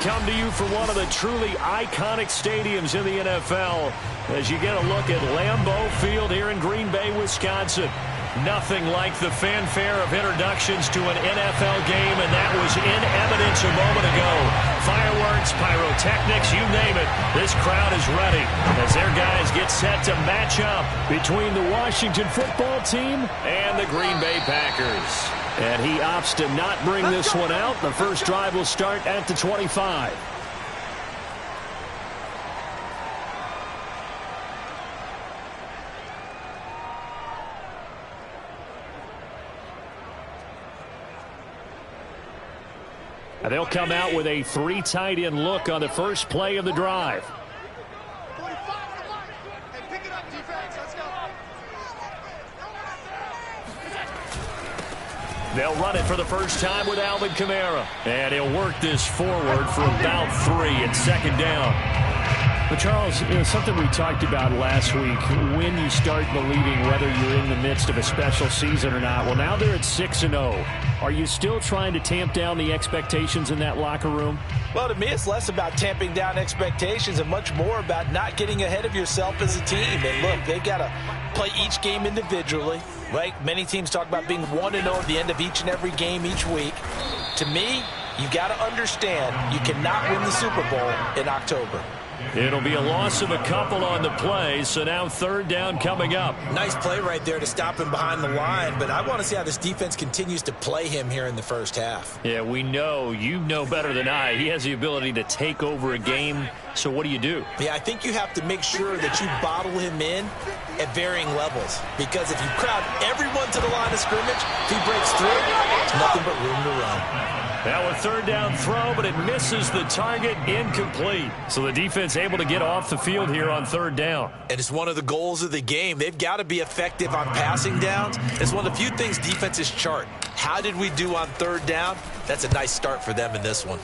come to you from one of the truly iconic stadiums in the NFL as you get a look at Lambeau Field here in Green Bay, Wisconsin. Nothing like the fanfare of introductions to an NFL game, and that was in evidence a moment ago. Fireworks, pyrotechnics, you name it. This crowd is ready as their guys get set to match up between the Washington football team and the Green Bay Packers. And he opts to not bring this one out. The first drive will start at the 25. And they'll come out with a 3 tight end look on the first play of the drive. They'll run it for the first time with Alvin Kamara. And he'll work this forward for about 3 and second down. But, Charles, something we talked about last week, when you start believing whether you're in the midst of a special season or not. Well, now they're at 6-0. Are you still trying to tamp down the expectations in that locker room? Well, to me, it's less about tamping down expectations and much more about not getting ahead of yourself as a team. And, look, they've got to play each game individually, right? Many teams talk about being 1-0 at the end of each and every game each week. To me, you got to understand you cannot win the Super Bowl in October. It'll be a loss of a couple on the play, so now third down coming up. Nice play right there to stop him behind the line, but I want to see how this defense continues to play him here in the first half. Yeah, we know. You know better than I. He has the ability to take over a game, so what do you do? Yeah, I think you have to make sure that you bottle him in at varying levels, because if you crowd everyone to the line of scrimmage, if he breaks through, it's nothing but room to run. Now a third down throw, but it misses the target, incomplete. So the defense able to get off the field here on third down. And it's one of the goals of the game. They've got to be effective on passing downs. It's one of the few things defenses chart. How did we do on third down? That's a nice start for them in this one.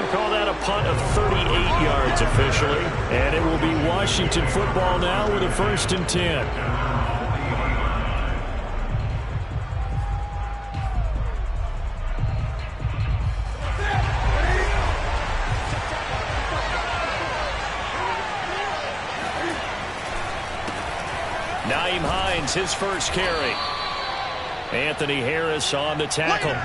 They call that a punt of 38 yards officially. And it will be Washington football now with a 1st and 10. His first carry. Anthony Harris on the tackle.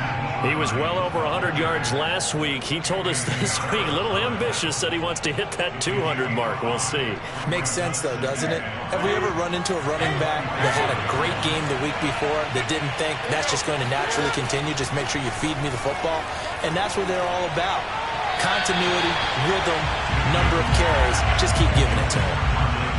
He was well over 100 yards last week. He told us this week, a little ambitious, that he wants to hit that 200 mark. We'll see. Makes sense, though, doesn't it? Have we ever run into a running back that had a great game the week before that didn't think that's just going to naturally continue? Just make sure you feed me the football. And that's what they're all about. Continuity, rhythm, number of carries. Just keep giving it to him.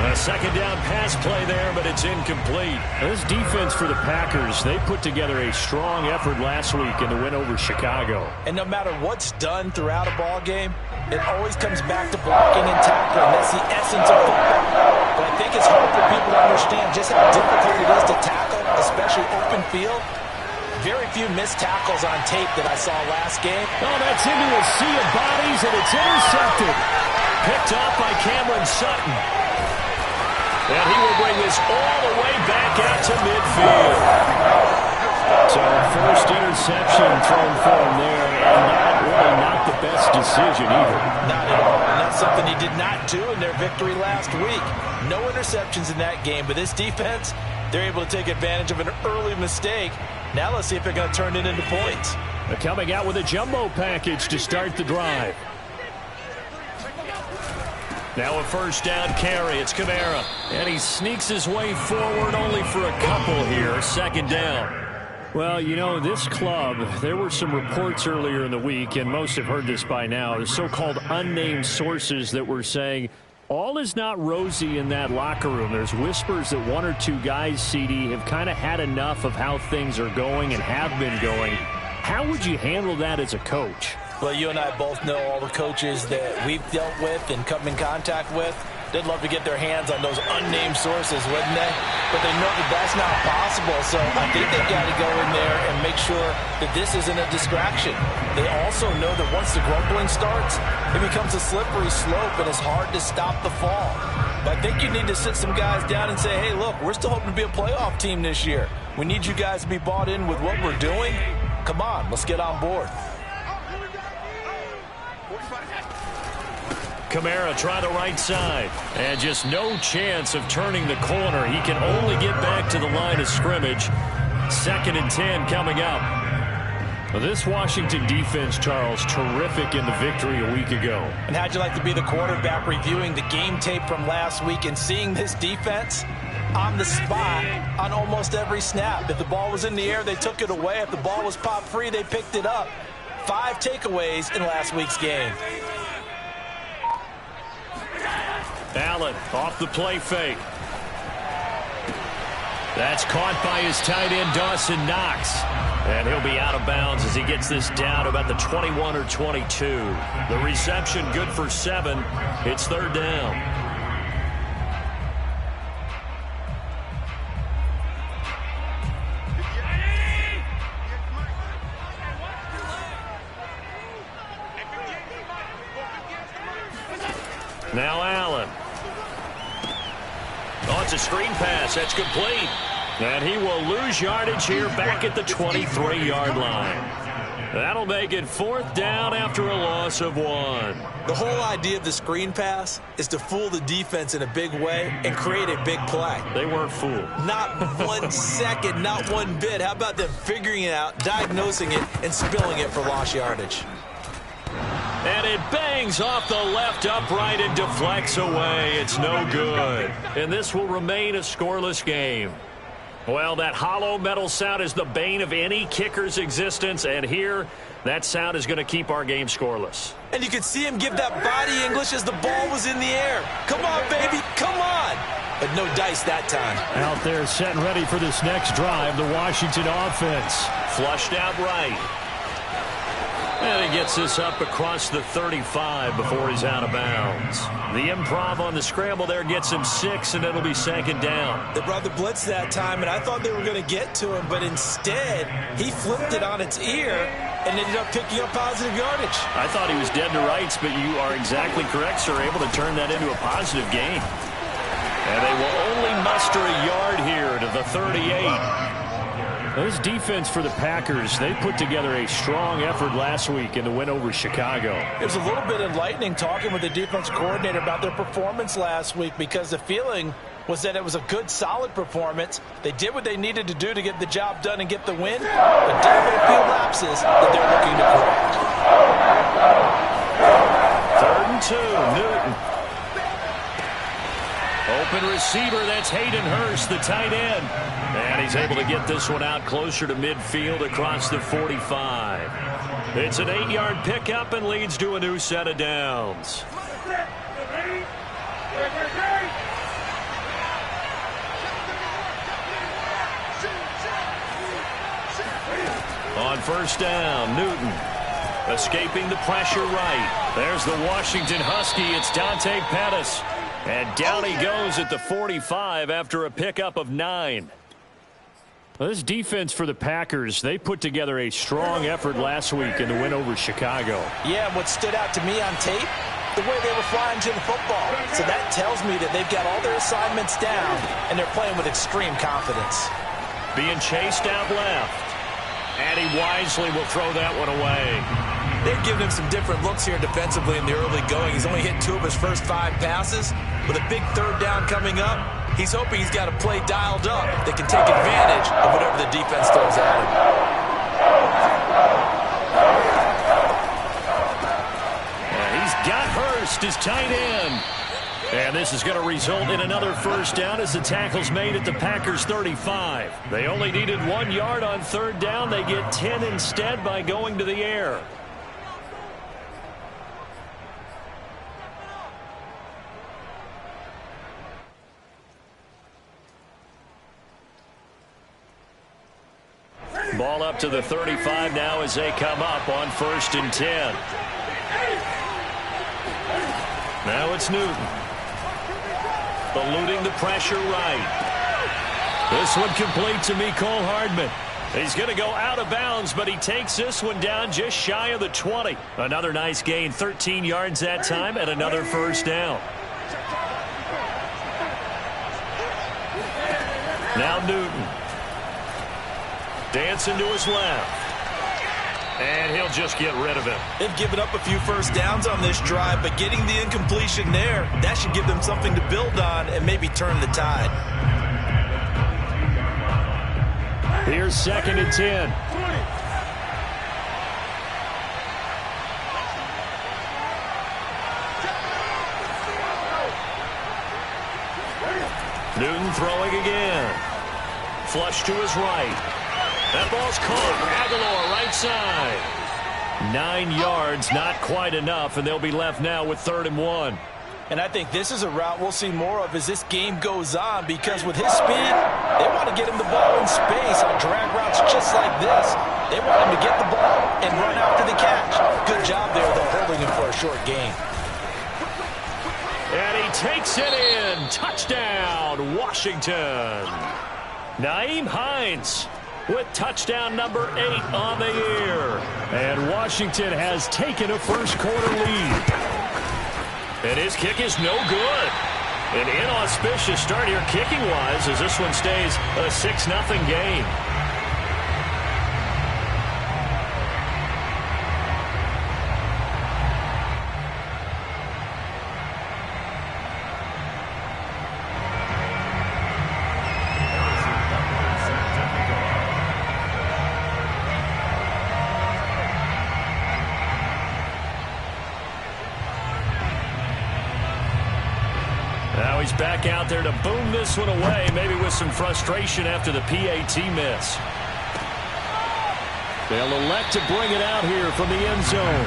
A second down pass play there, but it's incomplete. This defense for the Packers, they put together a strong effort last week in the win over Chicago. And no matter what's done throughout a ball game, it always comes back to blocking and tackling. That's the essence of football. But I think it's hard for people to understand just how difficult it is to tackle, especially open field. Very few missed tackles on tape that I saw last game. Oh, that's into a sea of bodies, and it's intercepted. Picked up by Cameron Sutton. And he will bring this all the way back out to midfield. So first interception thrown for him there, and that really not the best decision either. Not at all, and that's something he did not do in their victory last week. No interceptions in that game, but this defense, they're able to take advantage of an early mistake. Now let's see if they're going to turn it into points. They're coming out with a jumbo package to start the drive. Now a first down carry. It's Kamara. And he sneaks his way forward only for a couple here. Second down. Well, you know, this club, there were some reports earlier in the week, and most have heard this by now, the so-called unnamed sources that were saying all is not rosy in that locker room. There's whispers that 1 or 2 guys, CD, have kind of had enough of how things are going and have been going. How would you handle that as a coach? Well, you and I both know all the coaches that we've dealt with and come in contact with. They'd love to get their hands on those unnamed sources, wouldn't they? But they know that that's not possible, so I think they've got to go in there and make sure that this isn't a distraction. They also know that once the grumbling starts, it becomes a slippery slope, and it's hard to stop the fall. But I think you need to sit some guys down and say, hey, look, we're still hoping to be a playoff team this year. We need you guys to be bought in with what we're doing. Come on, let's get on board. Kamara try the right side. And just no chance of turning the corner. He can only get back to the line of scrimmage. 2nd and 10 coming up. This Washington defense, Charles, terrific in the victory a week ago. And how'd you like to be the quarterback reviewing the game tape from last week and seeing this defense on the spot on almost every snap? If the ball was in the air, they took it away. If the ball was popped free, they picked it up. 5 takeaways in last week's game. Allen off the play fake. That's caught by his tight end, Dawson Knox. And he'll be out of bounds as he gets this down about the 21 or 22. The reception good for 7. It's 3rd down. Now Allen. Oh, it's a screen pass. That's complete. And he will lose yardage here back at the 23-yard line. That'll make it 4th down after a loss of 1. The whole idea of the screen pass is to fool the defense in a big way and create a big play. They weren't fooled. Not 1 second, not one bit. How about them figuring it out, diagnosing it, and spilling it for lost yardage? And it bangs off the left upright and deflects away. It's no good. And this will remain a scoreless game. Well, that hollow metal sound is the bane of any kicker's existence. And here, that sound is going to keep our game scoreless. And you could see him give that body English as the ball was in the air. Come on, baby, come on. But no dice that time. Out there set and ready for this next drive, the Washington offense. Flushed out right. And he gets this up across the 35 before he's out of bounds. The improv on the scramble there gets him 6, and it'll be 2nd down. They brought the blitz that time, and I thought they were going to get to him, but instead, he flipped it on its ear and ended up picking up positive yardage. I thought he was dead to rights, but you are exactly correct, sir, able to turn that into a positive gain. And they will only muster a yard here to the 38. This defense for the Packers, they put together a strong effort last week in the win over Chicago. It was a little bit enlightening talking with the defense coordinator about their performance last week because the feeling was that it was a good, solid performance. They did what they needed to do to get the job done and get the win, but there were a few lapses that they're looking to correct. 3rd and 2, Newton. Open receiver, that's Hayden Hurst, the tight end. And he's able to get this one out closer to midfield across the 45. It's an 8-yard pickup and leads to a new set of downs. On 1st down, Newton escaping the pressure right. There's the Washington Husky. It's Dante Pettis. And down he goes at the 45 after a pickup of 9. Well, this defense for the Packers, they put together a strong effort last week in the win over Chicago. Yeah, what stood out to me on tape, the way they were flying to the football. So that tells me that they've got all their assignments down, and they're playing with extreme confidence. Being chased out left. And he wisely will throw that one away. They've given him some different looks here defensively in the early going. He's only hit 2 of his first 5 passes. With a big 3rd down coming up, he's hoping he's got a play dialed up that can take advantage of whatever the defense throws at him. And he's got Hurst, his tight end. And this is going to result in another 1st down as the tackle's made at the Packers' 35. They only needed 1 yard on 3rd down. They get 10 instead by going to the air. Ball up to the 35 now as they come up on 1st and 10. Now it's Newton. Eluding the pressure right. This one complete to Mecole Hardman. He's going to go out of bounds, but he takes this one down just shy of the 20. Another nice gain, 13 yards that time, and another 1st down. Now Newton. Dancing to his left. And he'll just get rid of it. They've given up a few first downs on this drive, but getting the incompletion there, that should give them something to build on and maybe turn the tide. Here's 2nd and 10. Newton throwing again. Flush to his right. That ball's caught. Aguilar right side. 9 yards, not quite enough, and they'll be left now with 3rd and 1. And I think this is a route we'll see more of as this game goes on, because with his speed, they want to get him the ball in space on drag routes just like this. They want him to get the ball and run after the catch. Good job there, though, holding him for a short gain. And he takes it in. Touchdown, Washington. Nyheim Hines with touchdown number 8 on the year. And Washington has taken a first-quarter lead. And his kick is no good. An inauspicious start here kicking-wise as this one stays a 6-0 game. Now he's back out there to boom this one away, maybe with some frustration after the PAT miss. They'll elect to bring it out here from the end zone.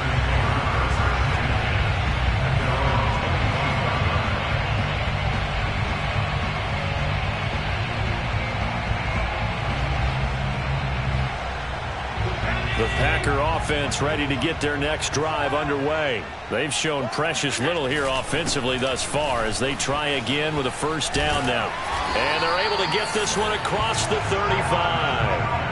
The Packer offense ready to get their next drive underway. They've shown precious little here offensively thus far as they try again with a first down now. And they're able to get this one across the 35.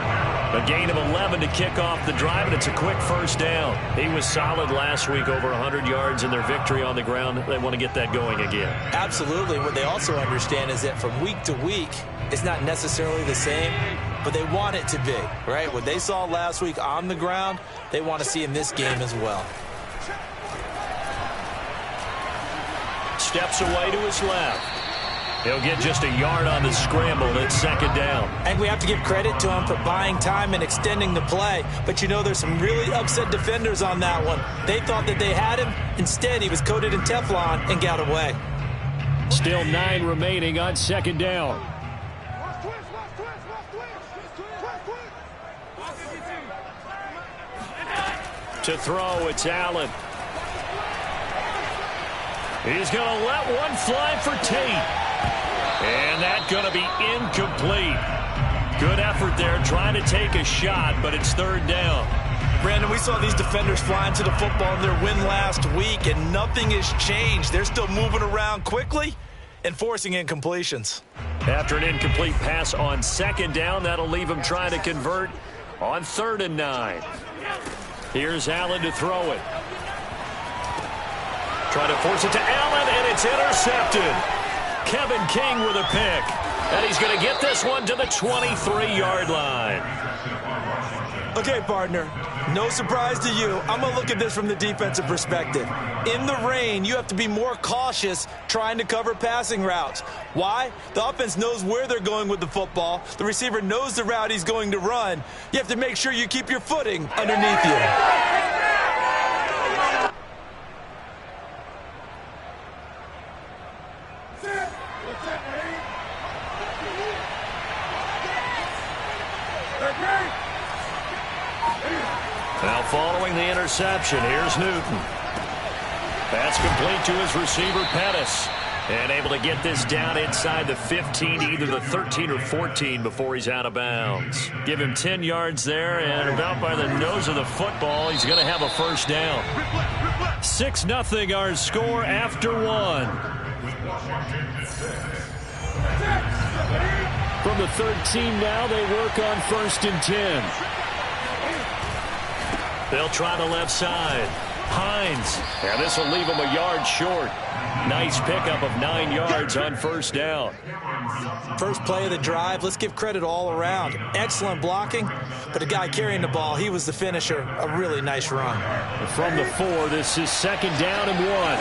A gain of 11 to kick off the drive, and it's a quick first down. He was solid last week, over 100 yards in their victory on the ground. They want to get that going again. Absolutely. What they also understand is that from week to week, it's not necessarily the same, but they want it to be, right? What they saw last week on the ground, they want to see in this game as well. Steps away to his left. He'll get just a yard on the scramble. It's second down. And we have to give credit to him for buying time and extending the play. But, you know, there's some really upset defenders on that one. They thought that they had him. Instead, he was coated in Teflon and got away. Still 9 remaining on second down. To throw, it's Allen. He's going to let one fly for Tate. And that's going to be incomplete. Good effort there trying to take a shot, but it's third down. Brandon, we saw these defenders flying to the football in their win last week, and nothing has changed. They're still moving around quickly and forcing incompletions. After an incomplete pass on second down, that'll leave him trying to convert on 3rd and 9. Here's Allen to throw it. Trying to force it to Allen, and it's intercepted. Kevin King with a pick. And he's going to get this one to the 23-yard line. Okay, partner, no surprise to you. I'm going to look at this from the defensive perspective. In the rain, you have to be more cautious trying to cover passing routes. Why? The offense knows where they're going with the football. The receiver knows the route he's going to run. You have to make sure you keep your footing underneath you. Now following the interception, here's Newton. Pass complete to his receiver, Pettis. And able to get this down inside the 15, either the 13 or 14 before he's out of bounds. Give him 10 yards there, and about by the nose of the football, he's going to have a first down. 6-0 our score after 1. From the 13 now, they work on 1st and 10. They'll try the left side. Hines. And this will leave him a yard short. Nice pickup of 9 yards on first down. First play of the drive, let's give credit all around. Excellent blocking, but the guy carrying the ball, he was the finisher. A really nice run. From the 4, this is 2nd down and 1.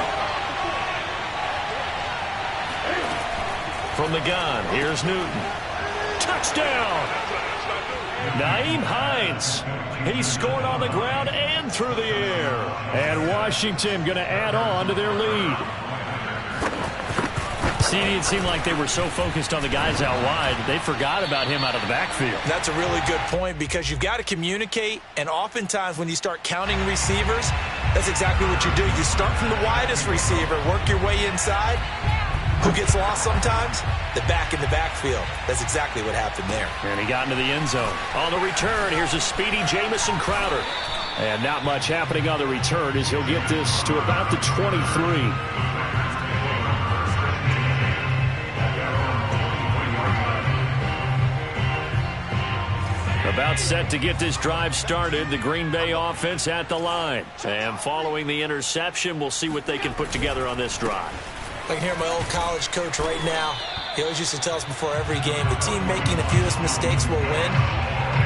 From the gun, here's Newton. Touchdown! Nyheim Hines. He scored on the ground and through the air. And Washington going to add on to their lead. See, it seemed like they were so focused on the guys out wide, they forgot about him out of the backfield. That's a really good point because you've got to communicate, and oftentimes when you start counting receivers, that's exactly what you do. You start from the widest receiver, work your way inside. Who gets lost sometimes? The back in the backfield. That's exactly what happened there. And he got into the end zone. On the return, here's a speedy Jamison Crowder. And not much happening on the return as he'll get this to about the 23. About set to get this drive started. The Green Bay offense at the line. And following the interception, we'll see what they can put together on this drive. I can hear my old college coach right now. He always used to tell us before every game, the team making the fewest mistakes will win.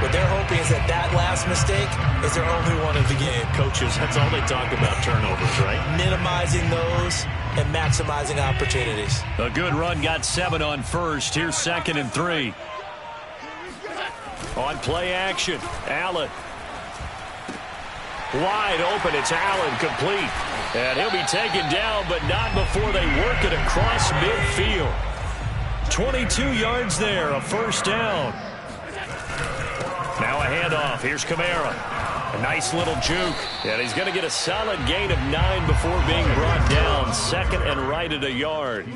What they're hoping is that that last mistake is their only one of the game. Coaches, that's all they talk about, turnovers, right? Minimizing those and maximizing opportunities. A good run got 7 on first. Here's 2nd and 3. On play action, Allen. Wide open, it's Allen, complete. And he'll be taken down, but not before they work it across midfield. 22 yards there, a first down. Now a handoff, here's Kamara. A nice little juke. And he's going to get a solid gain of 9 before being brought down. 2nd and right at a yard.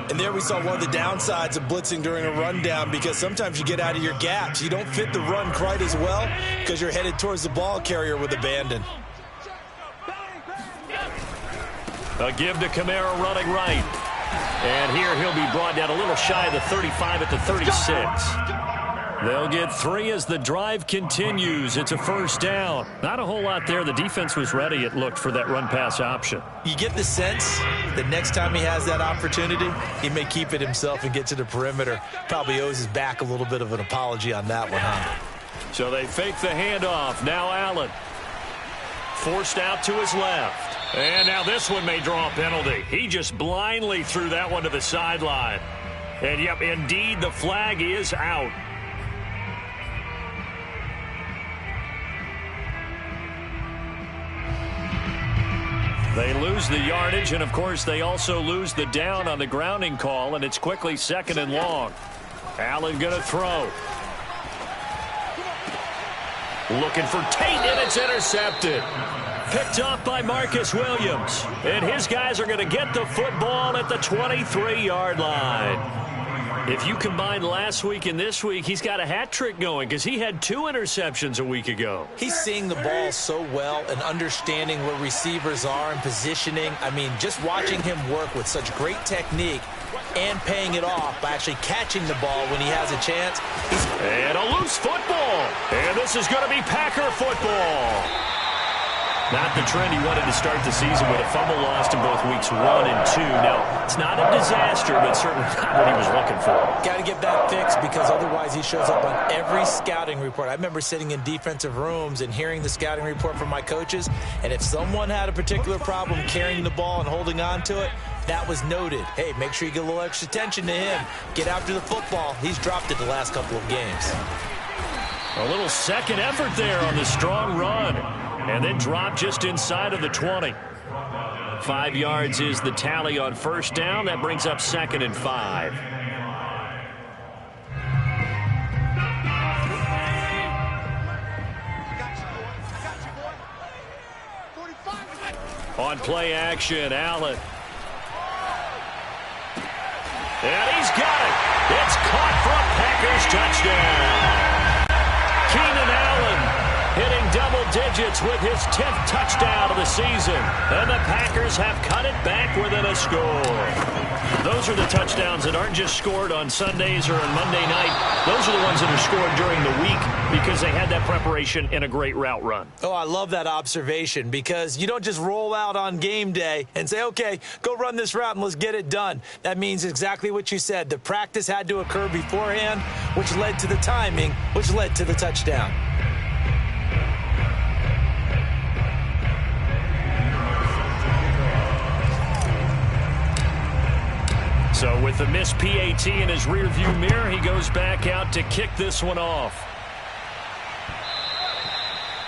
And there we saw one of the downsides of blitzing during a rundown because sometimes you get out of your gaps. You don't fit the run quite as well because you're headed towards the ball carrier with abandon. A give to Kamara running right. And here he'll be brought down a little shy of the 35 at the 36. They'll get 3 as the drive continues. It's a first down. Not a whole lot there. The defense was ready, it looked, for that run-pass option. You get the sense that next time he has that opportunity, he may keep it himself and get to the perimeter. Probably owes his back a little bit of an apology on that one, huh? So they fake the handoff. Now Allen. Forced out to his left. And now this one may draw a penalty. He just blindly threw that one to the sideline. And, yep, indeed, the flag is out. They lose the yardage, and, of course, they also lose the down on the grounding call, and it's quickly 2nd and long. Allen going to throw. Looking for Tate, and it's intercepted. Picked off by Marcus Williams. And his guys are going to get the football at the 23-yard line. If you combine last week and this week, he's got a hat trick going because he had 2 interceptions a week ago. He's seeing the ball so well and understanding where receivers are and positioning. I mean, just watching him work with such great technique and paying it off by actually catching the ball when he has a chance. And a loose football. And this is going to be Packer football. Not the trend he wanted to start the season with a fumble lost in both weeks 1 and 2. Now, it's not a disaster, but certainly not what he was looking for. Got to get that fixed because otherwise he shows up on every scouting report. I remember sitting in defensive rooms and hearing the scouting report from my coaches, and if someone had a particular problem carrying the ball and holding on to it, that was noted. Hey, make sure you get a little extra attention to him. Get after the football. He's dropped it the last couple of games. A little second effort there on the strong run. And then drop just inside of the 20. 5 yards is the tally on first down. That brings up 2nd and 5. On play action, Allen. And he's got it. It's caught for a Packers touchdown. Keenan Allen hitting double digits digits with his 10th touchdown of the season. And the Packers have cut it back within a score. Those are the touchdowns that aren't just scored on Sundays or on Monday night. Those are the ones that are scored during the week because they had that preparation in a great route run. Oh, I love that observation because you don't just roll out on game day and say, okay, go run this route and let's get it done. That means exactly what you said. The practice had to occur beforehand, which led to the timing, which led to the touchdown. So with the missed PAT in his rearview mirror, he goes back out to kick this one off.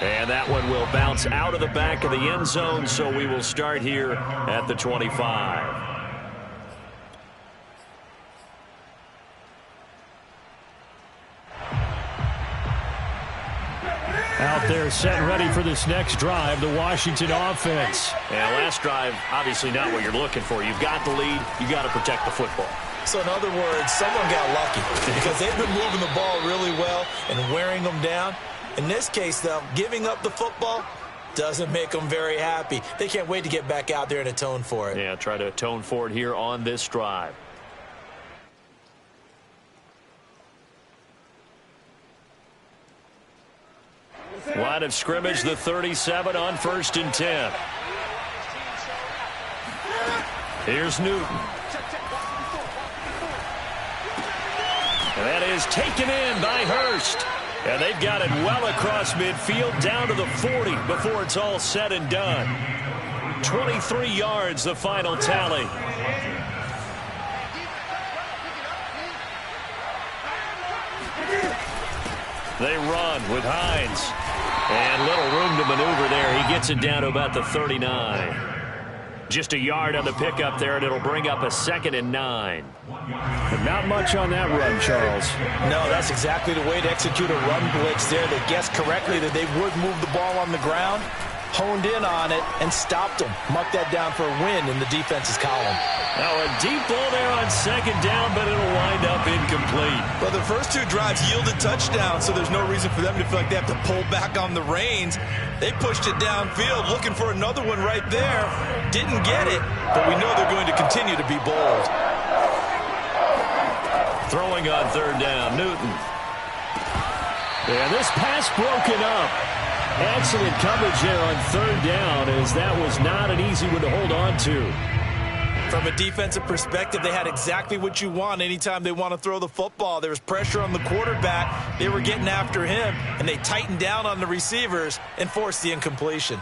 And that one will bounce out of the back of the end zone, so we will start here at the 25. Out there set and ready for this next drive, the Washington offense. And last drive, obviously not what you're looking for. You've got the lead. You've got to protect the football. So in other words, someone got lucky because they've been moving the ball really well and wearing them down. In this case, though, giving up the football doesn't make them very happy. They can't wait to get back out there and atone for it. Yeah, try to atone for it here on this drive. Line of scrimmage, the 37 on 1st and 10. Here's Newton. And that is taken in by Hurst. And they've got it well across midfield down to the 40 before it's all said and done. 23 yards, the final tally. They run with Hines. And little room to maneuver there. He gets it down to about the 39. Just a yard on the pickup there, and it'll bring up a 2nd and 9. But not much on that run, Charles. No, that's exactly the way to execute a run blitz there. They guessed correctly that they would move the ball on the ground, honed in on it, and stopped them. Mucked that down for a win in the defense's column. Now a deep ball there on 2nd down, but it'll wind up incomplete. Well, the first 2 drives yielded touchdowns, so there's no reason for them to feel like they have to pull back on the reins. They pushed it downfield, looking for another one right there. Didn't get it, but we know they're going to continue to be bold. Throwing on 3rd down, Newton. And this pass broken up. Excellent coverage there on 3rd down, as that was not an easy one to hold on to. From a defensive perspective, they had exactly what you want anytime they want to throw the football. There was pressure on the quarterback. They were getting after him, and they tightened down on the receivers and forced the incompletion.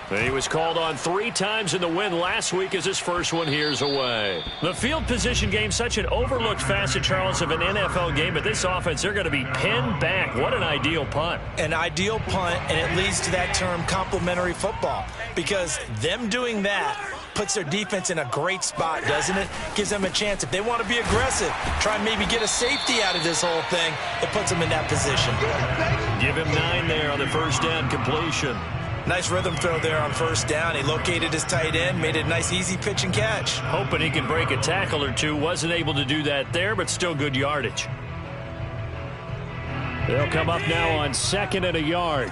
He was called on 3 times in the win last week as his first one here's away. The field position game, such an overlooked facet, Charles, of an NFL game, but this offense, they're going to be pinned back. What an ideal punt. An ideal punt, and it leads to that term complementary football, because them doing that puts their defense in a great spot, doesn't it? Gives them a chance. If they want to be aggressive, try and maybe get a safety out of this whole thing, it puts them in that position. Give him 9 there on the 1st down completion. Nice rhythm throw there on 1st down. He located his tight end, made it a nice easy pitch and catch. Hoping he could break a tackle or two. Wasn't able to do that there, but still good yardage. They'll come up now on 2nd and a yard.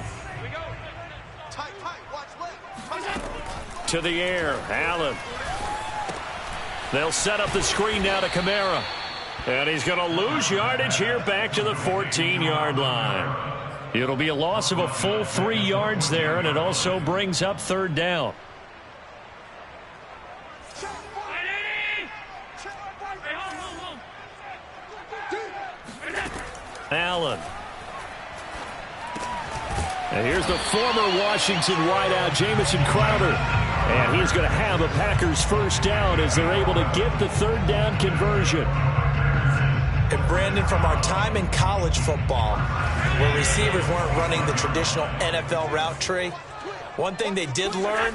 To the air, Allen. They'll set up the screen now to Kamara. And he's going to lose yardage here back to the 14-yard line. It'll be a loss of a full 3 yards there, and it also brings up 3rd down. Allen. And here's the former Washington wideout, Jamison Crowder. And he's going to have a Packers 1st down as they're able to get the 3rd down conversion. And Brandon, from our time in college football, where receivers weren't running the traditional NFL route tree, one thing they did learn,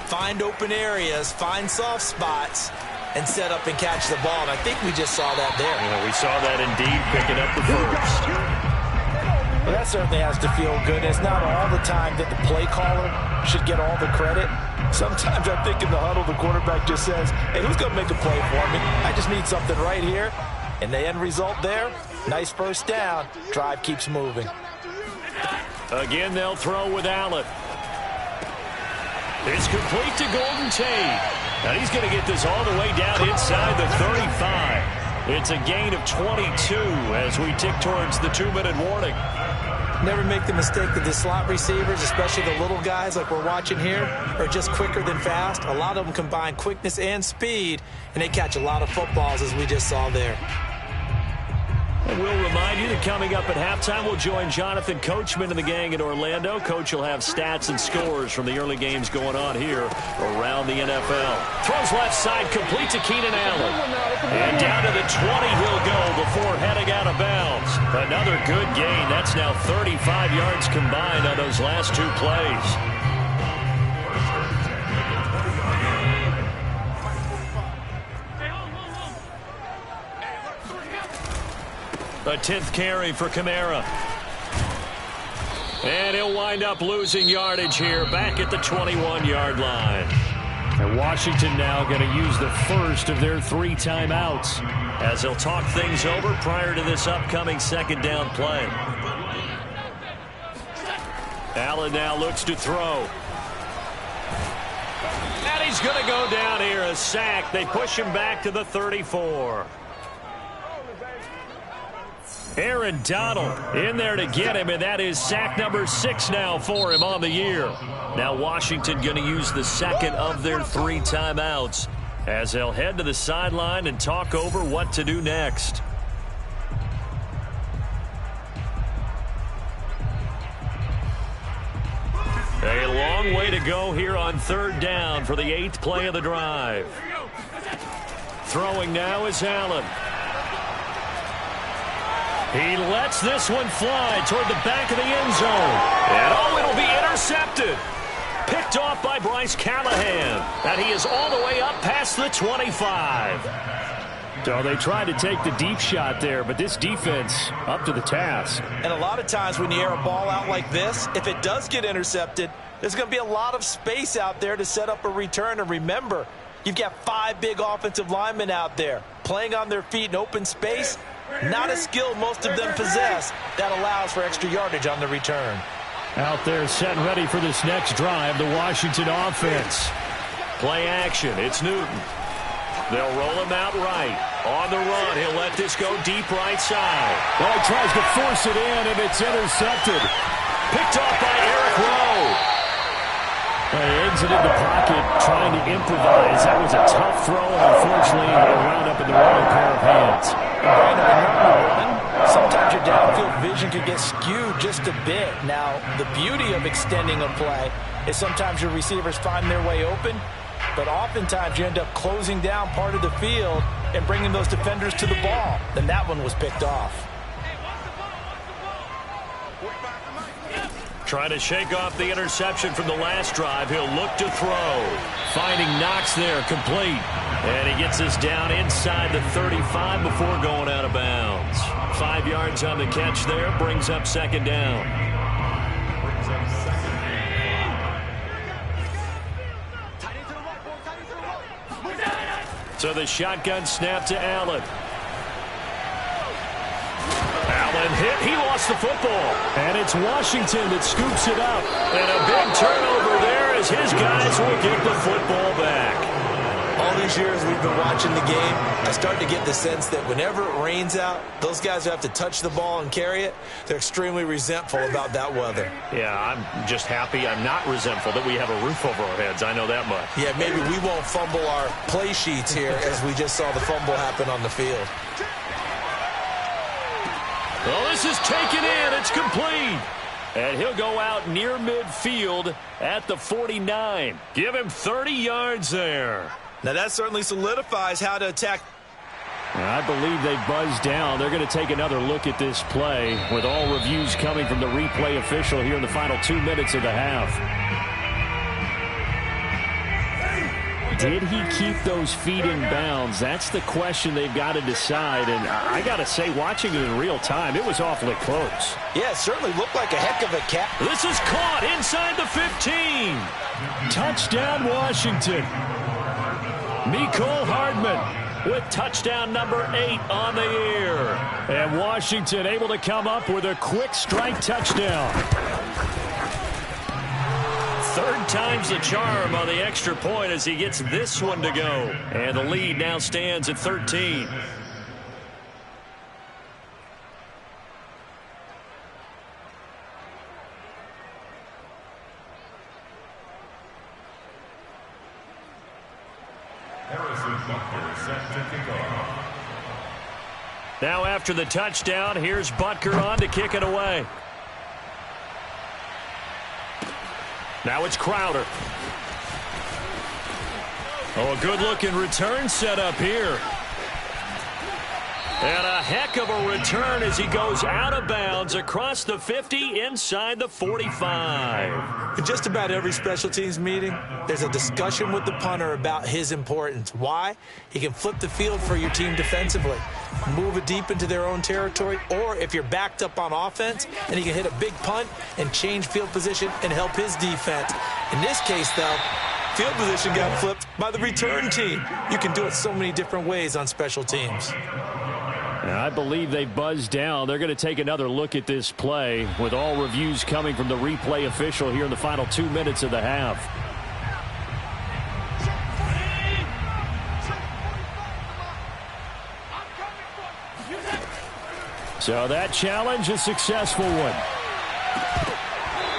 find open areas, find soft spots, and set up and catch the ball. And I think we just saw that there. Yeah, we saw that indeed, picking up the 1st. Well, that certainly has to feel good. It's not all the time that the play caller should get all the credit. Sometimes I think in the huddle, the quarterback just says, hey, who's going to make a play for me? I just need something right here. And the end result there, nice 1st down. Drive keeps moving. Again, they'll throw with Allen. It's complete to Golden Tate. And he's going to get this all the way down inside the 35. It's a gain of 22 as we tick towards the 2-minute warning. Never make the mistake that the slot receivers, especially the little guys like we're watching here, are just quicker than fast. A lot of them combine quickness and speed, and they catch a lot of footballs, as we just saw there. And we'll remind you that coming up at halftime, we'll join Jonathan Coachman and the gang in Orlando. Coach will have stats and scores from the early games going on here around the NFL. Throws left side, complete to Keenan Allen. And down to the 20 he'll go before heading out of bounds. Another good gain. That's now 35 yards combined on those last two plays. A 10th carry for Kamara. And he'll wind up losing yardage here back at the 21-yard line. And Washington now going to use the first of their 3 timeouts as they'll talk things over prior to this upcoming second down play. Allen now looks to throw. And he's going to go down here, a sack. They push him back to the 34. Aaron Donald in there to get him, and that is sack number 6 now for him on the year. Now Washington going to use the second of their 3 timeouts as they'll head to the sideline and talk over what to do next. A long way to go here on 3rd down for the 8th play of the drive. Throwing now is Allen. He lets this one fly toward the back of the end zone. And it'll be intercepted. Picked off by Bryce Callahan. And he is all the way up past the 25. So they tried to take the deep shot there, but this defense up to the task. And a lot of times when you air a ball out like this, if it does get intercepted, there's going to be a lot of space out there to set up a return. And remember, you've got 5 big offensive linemen out there playing on their feet in open space. Not a skill most of them possess. That allows for extra yardage on the return. Out there set and ready for this next drive, the Washington offense. Play action. It's Newton. They'll roll him out right. On the run, he'll let this go deep right side. Well, he tries to force it in, and it's intercepted. Picked off by Eric Rowe. He exited the pocket trying to improvise. That was a tough throw, and unfortunately, it wound up in the wrong pair of hands. Sometimes your downfield vision could get skewed just a bit. Now, the beauty of extending a play is sometimes your receivers find their way open, but oftentimes you end up closing down part of the field and bringing those defenders to the ball. And that one was picked off. Trying to shake off the interception from the last drive. He'll look to throw. Finding Knox there, complete. And he gets us down inside the 35 before going out of bounds. 5 yards on the catch there, brings up second down. So the shotgun snap to Allen. Allen hit. He lost the football. And it's Washington that scoops it up. And a big turnover there as his guys will get the football back. All these years we've been watching the game, I start to get the sense that whenever it rains out, those guys who have to touch the ball and carry it, they're extremely resentful about that weather. Yeah, I'm just happy I'm not resentful that we have a roof over our heads. I know that much. Yeah, maybe we won't fumble our play sheets here as we just saw the fumble happen on the field. Well, this is taken in. It's complete. And he'll go out near midfield at the 49. Give him 30 yards there. Now that certainly solidifies how to attack. I believe they buzzed down. They're going to take another look at this play with all reviews coming from the replay official here in the final 2 minutes of the half. Did he keep those feet in bounds? That's the question they've got to decide. And I got to say, watching it in real time, it was awfully close. Yeah, it certainly looked like a heck of a catch. This is caught inside the 15. Touchdown, Washington. Mecole Hardman with touchdown number 8 on the year. And Washington able to come up with a quick strike touchdown. Third time's the charm on the extra point as he gets this one to go. And the lead now stands at 13. Now after the touchdown, here's Butker on to kick it away. Now it's Crowder. Oh, a good-looking return set up here. And a heck of a return as he goes out of bounds across the 50 inside the 45. In just about every special teams meeting, there's a discussion with the punter about his importance. Why? He can flip the field for your team defensively, move it deep into their own territory, or if you're backed up on offense, and he can hit a big punt and change field position and help his defense. In this case, though, field position got flipped by the return team. You can do it so many different ways on special teams. I believe they buzzed down. They're going to take another look at this play with all reviews coming from the replay official here in the final 2 minutes of the half. So that challenge, a successful one.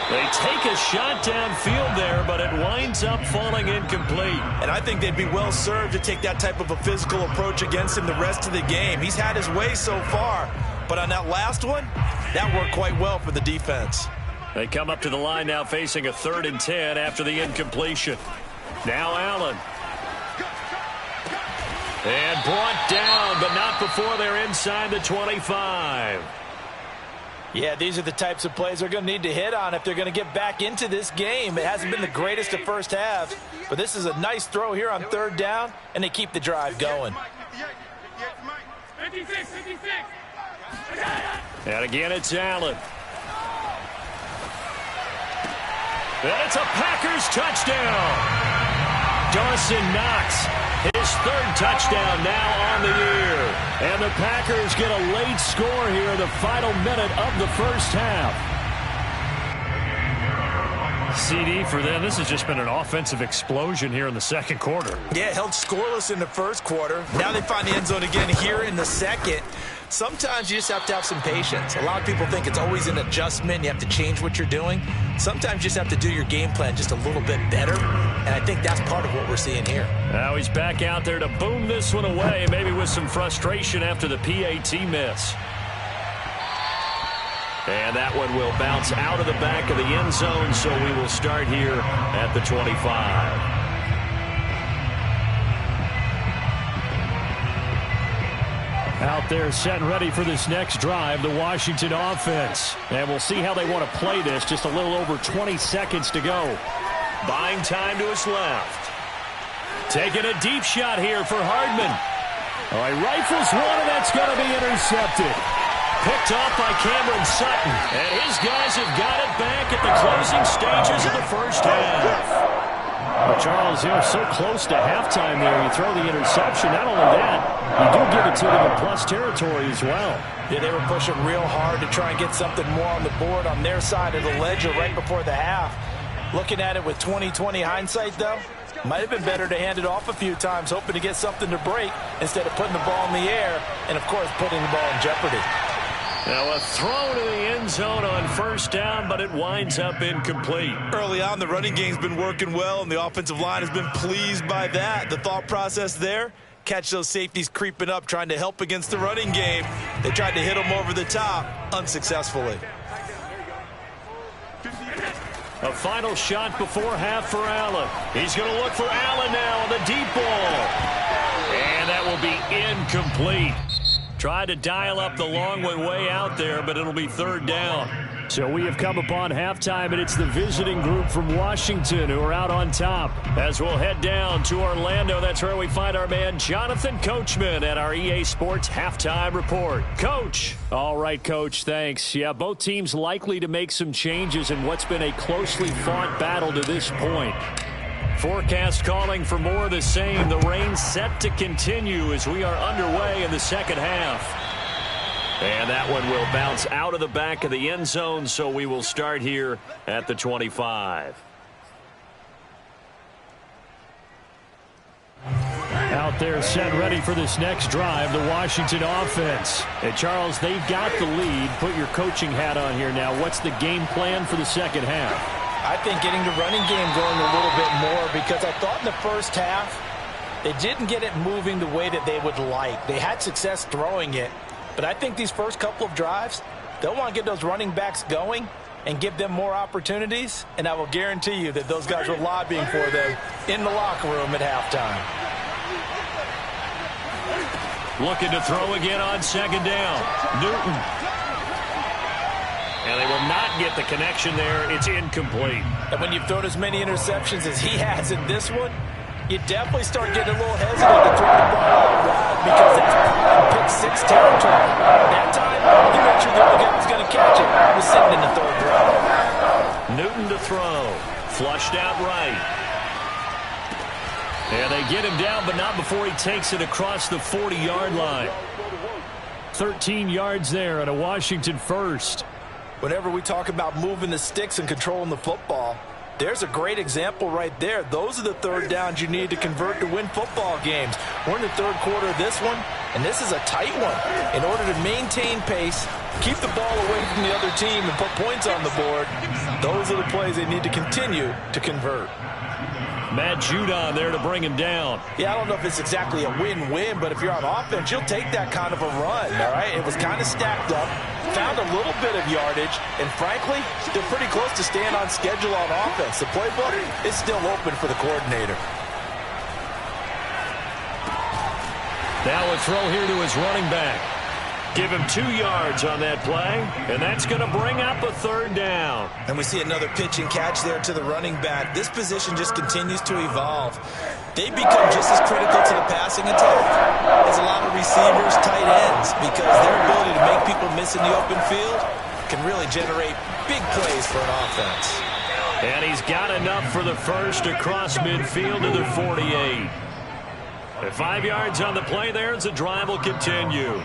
They take a shot downfield there, but it winds up falling incomplete. And I think they'd be well served to take that type of a physical approach against him the rest of the game. He's had his way so far, but on that last one, that worked quite well for the defense. They come up to the line now facing a 3rd and 10 after the incompletion. Now Allen. And brought down, but not before they're inside the 25. Yeah, these are the types of plays they're going to need to hit on if they're going to get back into this game. It hasn't been the greatest of first halves, but this is a nice throw here on 3rd down, and they keep the drive going. And again, it's Allen. And it's a Packers touchdown. Dawson Knox, his 3rd touchdown now on the year. And the Packers get a late score here in the final minute of the first half. CD for them. This has just been an offensive explosion here in the second quarter. Yeah, held scoreless in the first quarter. Now they find the end zone again here in the second. Sometimes you just have to have some patience. A lot of people think it's always an adjustment. You have to change what you're doing. Sometimes you just have to do your game plan just a little bit better, and I think that's part of what we're seeing here. Now he's back out there to boom this one away, maybe with some frustration after the PAT miss. And that one will bounce out of the back of the end zone, so we will start here at the 25. Out there set and ready for this next drive, the Washington offense. And we'll see how they want to play this. Just a little over 20 seconds to go. Buying time to his left. Taking a deep shot here for Hardman. Oh, he rifles one, and that's going to be intercepted. Picked off by Cameron Sutton. And his guys have got it back at the closing stages of the first half. Well, Charles, you're so close to halftime there. You throw the interception. Not only that, you do give it to them in plus territory as well. Yeah, they were pushing real hard to try and get something more on the board on their side of the ledger right before the half. Looking at it with 20/20 hindsight, though, might have been better to hand it off a few times, hoping to get something to break instead of putting the ball in the air and, of course, putting the ball in jeopardy. Now a throw to the end zone on first down, but it winds up incomplete. Early on, the running game's been working well, and the offensive line has been pleased by that. The thought process there, catch those safeties creeping up, trying to help against the running game. They tried to hit them over the top, unsuccessfully. A final shot before half for Allen. He's going to look for Allen now on the deep ball. And that will be incomplete. Tried to dial up the long one way out there, but it'll be 3rd down. So we have come upon halftime, and it's the visiting group from Washington who are out on top. As we'll head down to Orlando, that's where we find our man Jonathan Coachman at our EA Sports Halftime Report. Coach. All right, Coach, thanks. Yeah, both teams likely to make some changes in what's been a closely fought battle to this point. Forecast calling for more of the same. The rain set to continue as we are underway in the second half. And that one will bounce out of the back of the end zone, so we will start here at the 25. Out there set ready for this next drive, the Washington offense. And Charles, they've got the lead. Put your coaching hat on here now. What's the game plan for the second half? I think getting the running game going a little bit more, because I thought in the first half they didn't get it moving the way that they would like. They had success throwing it, but I think these first couple of drives, they'll want to get those running backs going and give them more opportunities, and I will guarantee you that those guys were lobbying for them in the locker room at halftime. Looking to throw again on second down. Newton. And they will not get the connection there. It's incomplete. And when you've thrown as many interceptions as he has in this one, you definitely start getting a little hesitant to throw the ball out wide, because that's prime pick-6 territory. That time, he made sure the other guy was going to catch it. He was sitting in the third row. Newton to throw. Flushed out right. And they get him down, but not before he takes it across the 40-yard line. 13 yards there and a Washington first. Whenever we talk about moving the sticks and controlling the football, there's a great example right there. Those are the third downs you need to convert to win football games. We're in the third quarter of this one, and this is a tight one. In order to maintain pace, keep the ball away from the other team, and put points on the board, those are the plays they need to continue to convert. Matt Judon there to bring him down. Yeah, I don't know if it's exactly a win-win, but if you're on offense, you'll take that kind of a run, all right? It was kind of stacked up, found a little bit of yardage, and frankly, they're pretty close to staying on schedule on offense. The playbook is still open for the coordinator. Now a throw here to his running back. Give him 2 yards on that play, and that's going to bring up a third down. And we see another pitch and catch there to the running back. This position just continues to evolve. They become just as critical to the passing attack as a lot of receivers, tight ends, because their ability to make people miss in the open field can really generate big plays for an offense. And he's got enough for the first across midfield to the 48. At 5 yards on the play there as the drive will continue.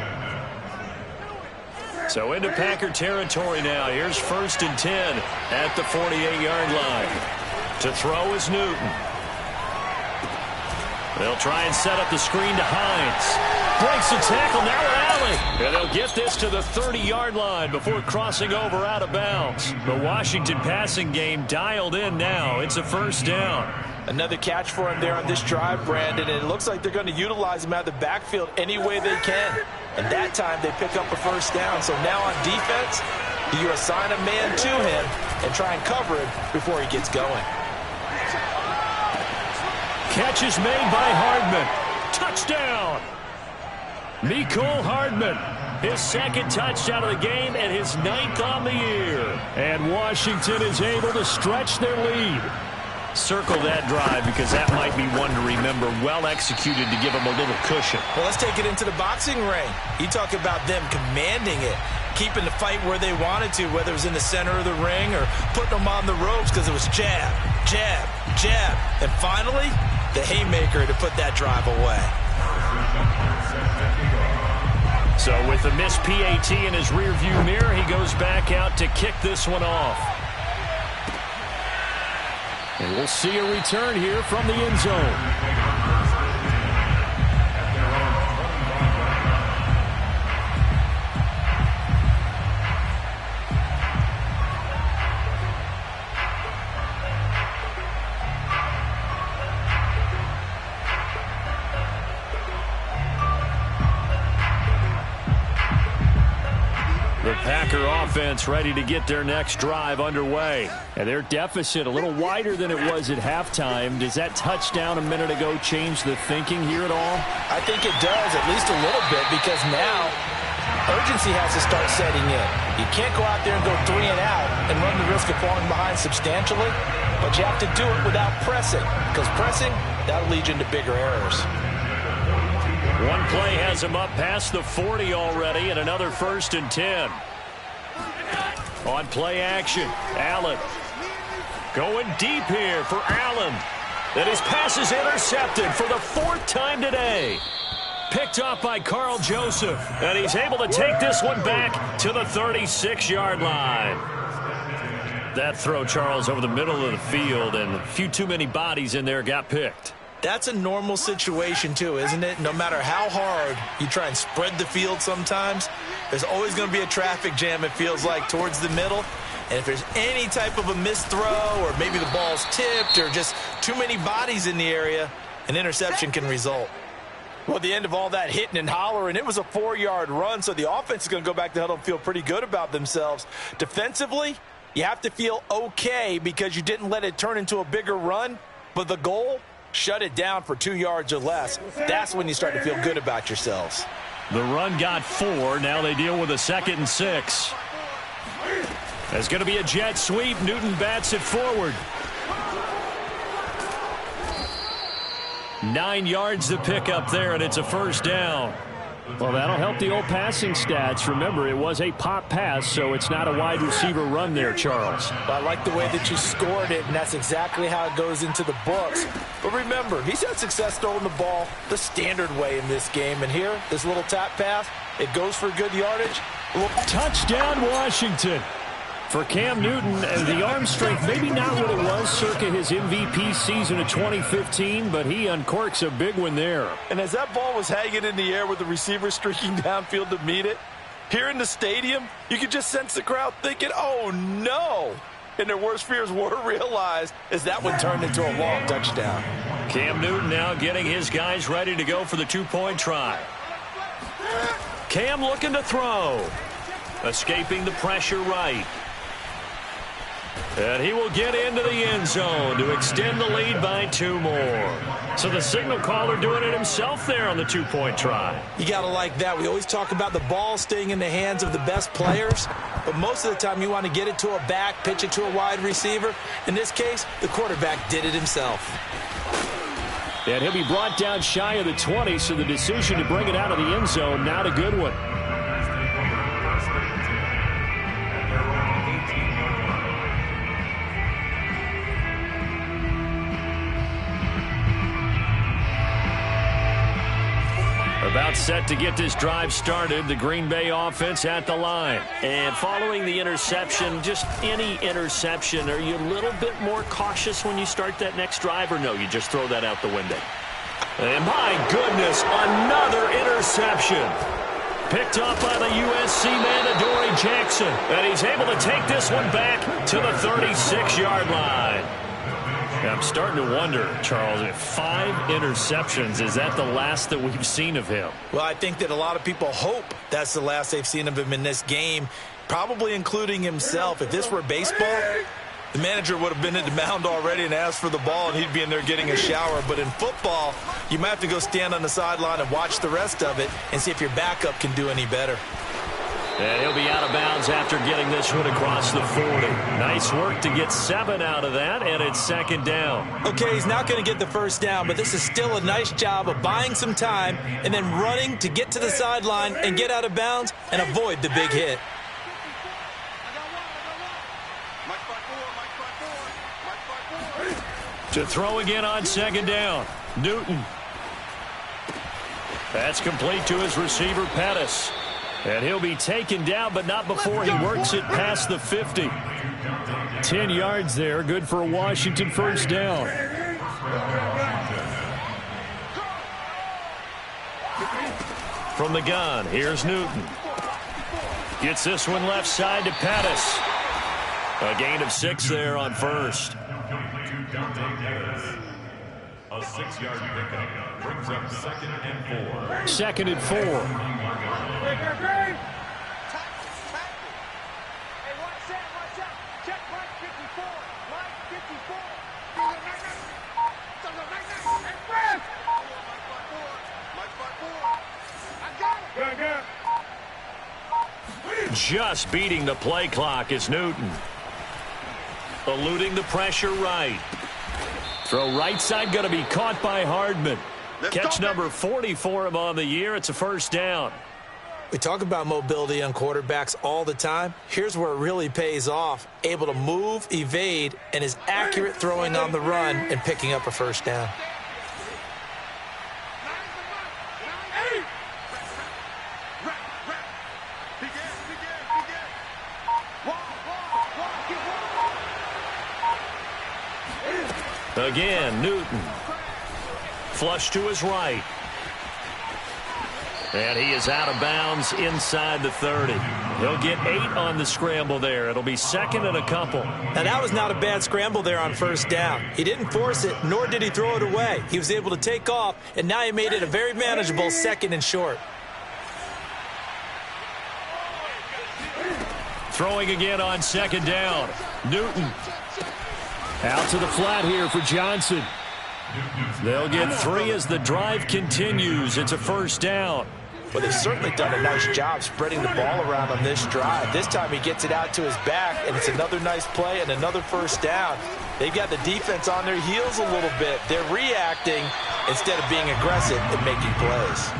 So into Packer territory now. Here's 1st and 10 at the 48-yard line. To throw is Newton. They'll try and set up the screen to Hines. Breaks the tackle, now an alley. And they'll get this to the 30-yard line before crossing over out of bounds. The Washington passing game dialed in now. It's a first down. Another catch for him there on this drive, Brandon, and it looks like they're going to utilize him out of the backfield any way they can. And that time they pick up a first down. So now on defense, you assign a man to him and try and cover him before he gets going. Catch is made by Hardman. Touchdown! Mecole Hardman. His second touchdown of the game and his 9th on the year. And Washington is able to stretch their lead. Circle that drive because that might be one to remember. Well executed to give them a little cushion. Well, let's take it into the boxing ring. You talk about them commanding it, keeping the fight where they wanted to, whether it was in the center of the ring or putting them on the ropes, because it was jab, jab, jab. And finally, the haymaker to put that drive away. So with the missed PAT in his rearview mirror, he goes back out to kick this one off. And we'll see a return here from the end zone. The Packer offense ready to get their next drive underway. And their deficit a little wider than it was at halftime. Does that touchdown a minute ago change the thinking here at all? I think it does, at least a little bit, because now urgency has to start setting in. You can't go out there and go 3 and out and run the risk of falling behind substantially, but you have to do it without pressing, because pressing, that'll lead you into bigger errors. One play has him up past the 40 already, and another 1st and 10. On play action, Allen. Going deep here for Allen. And his pass is intercepted for the 4th time today. Picked up by Carl Joseph. And he's able to take this one back to the 36-yard line. That throw, Charles, over the middle of the field, and a few too many bodies in there got picked. That's a normal situation, too, isn't it? No matter how hard you try and spread the field sometimes, there's always going to be a traffic jam, it feels like, towards the middle. And if there's any type of a missed throw or maybe the ball's tipped or just too many bodies in the area, an interception can result. Well, at the end of all that hitting and hollering, it was a 4-yard run, so the offense is going to go back to huddle and feel pretty good about themselves. Defensively, you have to feel okay because you didn't let it turn into a bigger run, but the goal, shut it down for 2 yards or less. That's when you start to feel good about yourselves. The run got 4. Now they deal with a 2nd and 6. There's going to be a jet sweep. Newton bats it forward. 9 yards to pick up there, and it's a first down. Well, that'll help the old passing stats. Remember, it was a pop pass, so it's not a wide receiver run there, Charles. Well, I like the way that you scored it, and that's exactly how it goes into the books. But remember, he's had success throwing the ball the standard way in this game. And here, this little tap pass, it goes for good yardage. Touchdown, Washington. For Cam Newton, the arm strength, maybe not what it was circa his MVP season of 2015, but he uncorks a big one there. And as that ball was hanging in the air with the receiver streaking downfield to meet it, here in the stadium, you could just sense the crowd thinking, oh, no. And their worst fears were realized as that one turned into a long touchdown. Cam Newton now getting his guys ready to go for the 2-point try. Cam looking to throw. Escaping the pressure right. And he will get into the end zone to extend the lead by 2 more. So the signal caller doing it himself there on the 2-point try. You got to like that. We always talk about the ball staying in the hands of the best players, but most of the time you want to get it to a back, pitch it to a wide receiver. In this case, the quarterback did it himself. And he'll be brought down shy of the 20, so the decision to bring it out of the end zone, not a good one. About set to get this drive started, the Green Bay offense at the line. And following the interception, just any interception, are you a little bit more cautious when you start that next drive, or no, you just throw that out the window? And my goodness, another interception. Picked up by the USC man, Adoree Jackson. And he's able to take this one back to the 36-yard line. I'm starting to wonder, Charles, if 5 interceptions, is that the last that we've seen of him? Well, I think that a lot of people hope that's the last they've seen of him in this game, probably including himself. If this were baseball, the manager would have been at the mound already and asked for the ball, and he'd be in there getting a shower. But in football, you might have to go stand on the sideline and watch the rest of it and see if your backup can do any better. And he'll be out of bounds after getting this one across the 40. Nice work to get 7 out of that, and it's 2nd down. Okay, he's not going to get the first down, but this is still a nice job of buying some time and then running to get to the sideline and get out of bounds and avoid the big hit. To throw again on 2nd down. Newton. That's complete to his receiver, Pettis. And he'll be taken down, but not before he works it past the 50. 10 yards there, good for a Washington first down. From the gun, here's Newton. Gets this one left side to Pettis. A gain of 6 there on first. A 6-yard pickup brings up 2nd and 4. 2nd and 4. Just beating the play clock is Newton. Eluding the pressure right. Throw right side, going to be caught by Hardman. Catch number 40 for him on the year. It's a first down. We talk about mobility on quarterbacks all the time. Here's where it really pays off. Able to move, evade, and is accurate throwing on the run and picking up a first down. Again, Newton. Flush to his right. And he is out of bounds inside the 30. He'll get 8 on the scramble there. It'll be second and a couple. Now, that was not a bad scramble there on first down. He didn't force it, nor did he throw it away. He was able to take off, and now he made it a very manageable second and short. Throwing again on second down. Newton. Out to the flat here for Johnson. They'll get 3 as the drive continues. It's a first down. Well, they've certainly done a nice job spreading the ball around on this drive. This time he gets it out to his back, and it's another nice play and another first down. They've got the defense on their heels a little bit. They're reacting instead of being aggressive and making plays.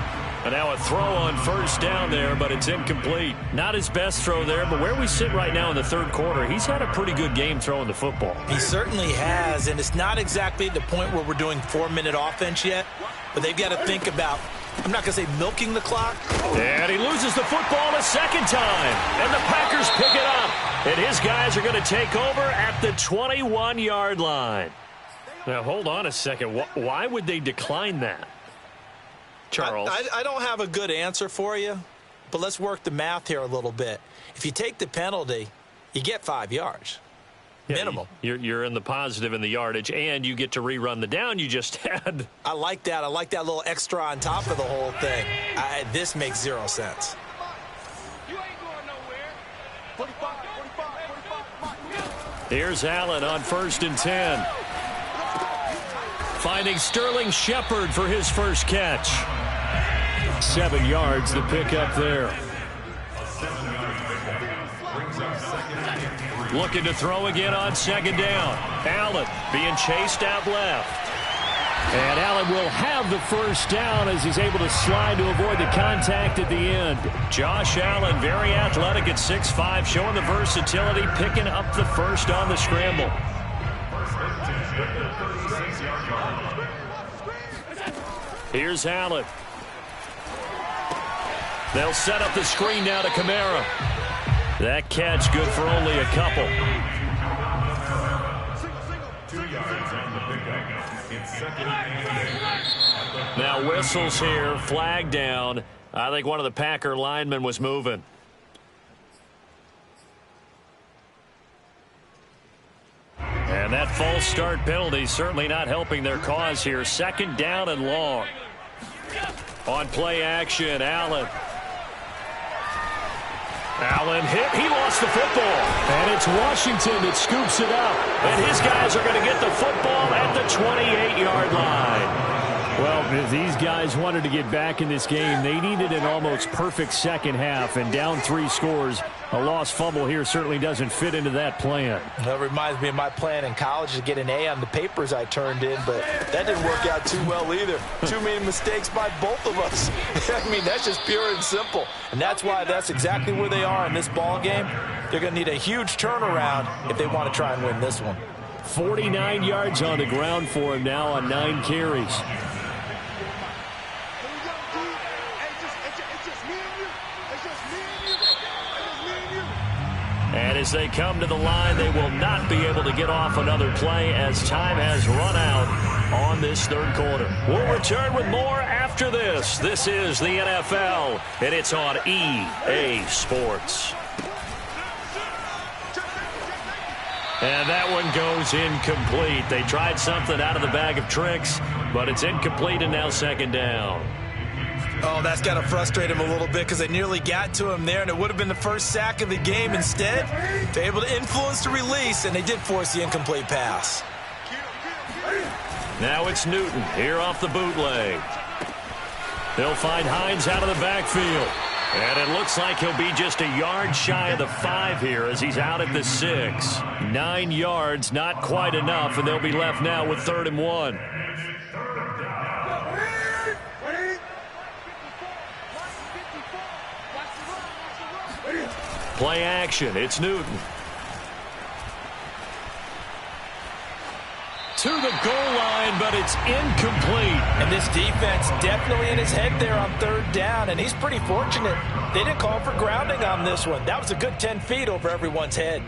And now a throw on first down there, but it's incomplete. Not his best throw there, but where we sit right now in the third quarter, he's had a pretty good game throwing the football. He certainly has, and it's not exactly the point where we're doing 4-minute offense yet, but they've got to think about, I'm not going to say milking the clock. And he loses the football a second time, and the Packers pick it up. And his guys are going to take over at the 21-yard line. Now, hold on a second. Why would they decline that? Charles. I don't have a good answer for you, but let's work the math here a little bit. If you take the penalty, you get 5 yards. Yeah, minimum. You're in the positive in the yardage, and you get to rerun the down you just had. I like that. I like that little extra on top of the whole thing. This makes 0 sense. Here's Allen on 1st and 10. Finding Sterling Shepard for his first catch. 7 yards the pickup there. Looking to throw again on second down. Allen being chased out left. And Allen will have the first down as he's able to slide to avoid the contact at the end. Josh Allen, very athletic at 6'5", showing the versatility, picking up the first on the scramble. Here's Allen. They'll set up the screen now to Kamara. That catch good for only a couple. 2 yards on the pickup. It's second and 8. Now whistles here, flag down. I think one of the Packer linemen was moving. And that false start penalty certainly not helping their cause here. Second down and long. On play action, Allen. Allen hit. He lost the football. And it's Washington that scoops it up. And his guys are going to get the football at the 28-yard line. Well, if these guys wanted to get back in this game, they needed an almost perfect second half, and down 3 scores. A lost fumble here certainly doesn't fit into that plan. That reminds me of my plan in college to get an A on the papers I turned in, but that didn't work out too well either. Too many mistakes by both of us. I mean, that's just pure and simple. And that's why that's exactly where they are in this ball game. They're going to need a huge turnaround if they want to try and win this one. 49 yards on the ground for him now on 9 carries. And as they come to the line, they will not be able to get off another play as time has run out on this third quarter. We'll return with more after this. This is the NFL, and it's on EA Sports. And that one goes incomplete. They tried something out of the bag of tricks, but it's incomplete and now second down. Oh, that's got to frustrate him a little bit because they nearly got to him there, and it would have been the first sack of the game. Instead, they're able to influence the release, and they did force the incomplete pass. Now it's Newton here off the bootleg. They'll find Hines out of the backfield. And it looks like he'll be just a yard shy of the 5 here as he's out at the 6. 9 yards, not quite enough, and they'll be left now with 3rd and 1. Play action. It's Newton. To the goal line, but it's incomplete. And this defense definitely in his head there on 3rd down, and he's pretty fortunate. They didn't call for grounding on this one. That was a good 10 feet over everyone's head.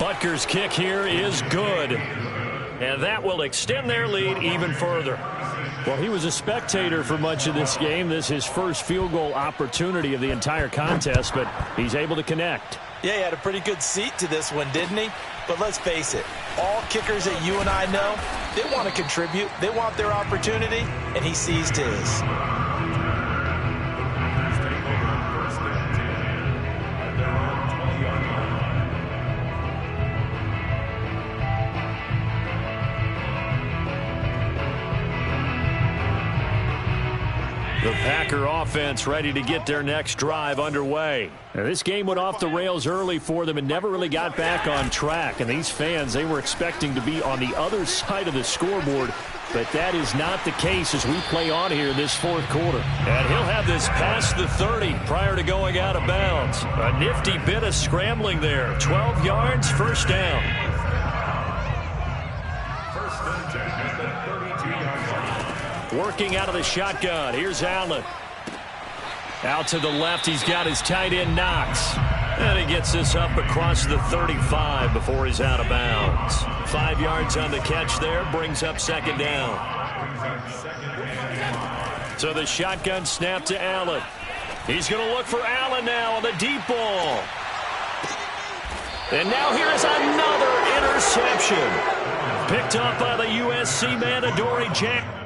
Butker's kick here is good. And that will extend their lead even further. Well, he was a spectator for much of this game. This is his first field goal opportunity of the entire contest, but he's able to connect. Yeah, he had a pretty good seat to this one, didn't he? But let's face it, all kickers that you and I know, they want to contribute. They want their opportunity, and he seized his. The Packer offense ready to get their next drive underway. Now, this game went off the rails early for them and never really got back on track. And these fans, they were expecting to be on the other side of the scoreboard. But that is not the case as we play on here this fourth quarter. And he'll have this past the 30 prior to going out of bounds. A nifty bit of scrambling there. 12 yards, first down. First and 10 at the 32-yard line. Working out of the shotgun. Here's Allen. Out to the left, he's got his tight end Knox. And he gets this up across the 35 before he's out of bounds. 5 yards on the catch there, brings up second down. So the shotgun snap to Allen. He's going to look for Allen now on the deep ball. And now here's another interception. Picked up by the USC man, Adoree Jackson.